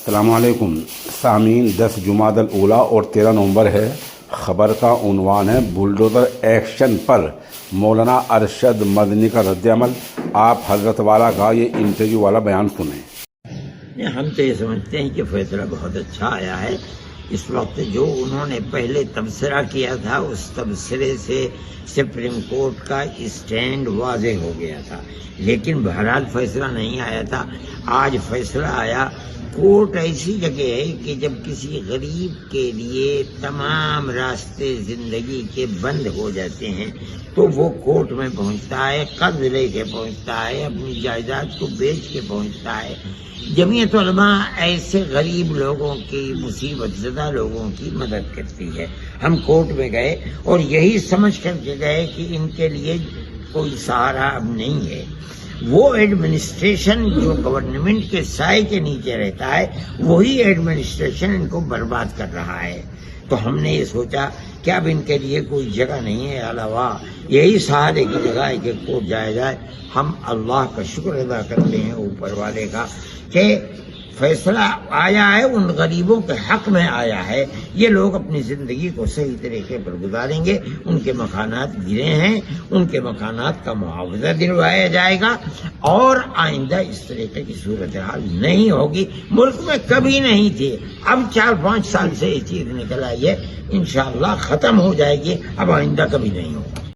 السلام علیکم سامعین، 10 جمادی الاولیٰ اور 13 نومبر ہے۔ خبر کا عنوان ہے بلڈوزر ایکشن پر مولانا ارشد مدنی کا رد عمل۔ آپ حضرت والا کا یہ انٹرویو والا بیان سنیں۔ ہم تو یہ سمجھتے ہیں کہ فیصلہ بہت اچھا آیا ہے۔ اس وقت جو انہوں نے پہلے تبصرہ کیا تھا اس تبصرے سے سپریم کورٹ کا اسٹینڈ واضح ہو گیا تھا، لیکن بہرحال فیصلہ نہیں آیا تھا۔ آج فیصلہ آیا۔ کورٹ ایسی جگہ ہے کہ جب کسی غریب کے لیے تمام راستے زندگی کے بند ہو جاتے ہیں تو وہ کورٹ میں پہنچتا ہے، قرض لے کے پہنچتا ہے، اپنی جائیداد کو بیچ کے پہنچتا ہے۔ جمعیت علماء ایسے غریب لوگوں کی، مصیبت زدہ لوگوں کی مدد کرتی ہے۔ ہم کورٹ میں گئے اور یہی سمجھ کر کے گئے کہ ان کے لیے کوئی سہارا اب نہیں ہے۔ وہ ایڈمنسٹریشن جو گورنمنٹ کے سائے کے نیچے رہتا ہے وہی ایڈمنسٹریشن ان کو برباد کر رہا ہے۔ تو ہم نے یہ سوچا کہ اب ان کے لیے کوئی جگہ نہیں ہے علاوہ یہی سہارے کی جگہ ہے کہ کورٹ جایا جائے۔ ہم اللہ کا شکر ادا کرتے ہیں اوپر والے کا کہ فیصلہ آیا ہے، ان غریبوں کے حق میں آیا ہے۔ یہ لوگ اپنی زندگی کو صحیح طریقے پر گزاریں گے۔ ان کے مکانات گرے ہیں، ان کے مکانات کا معاوضہ دلوایا جائے گا اور آئندہ اس طریقے کی صورتحال نہیں ہوگی۔ ملک میں کبھی نہیں تھی، اب 4-5 سال سے یہ چیز نکل آئی ہے، انشاءاللہ ختم ہو جائے گی، اب آئندہ کبھی نہیں ہوگا۔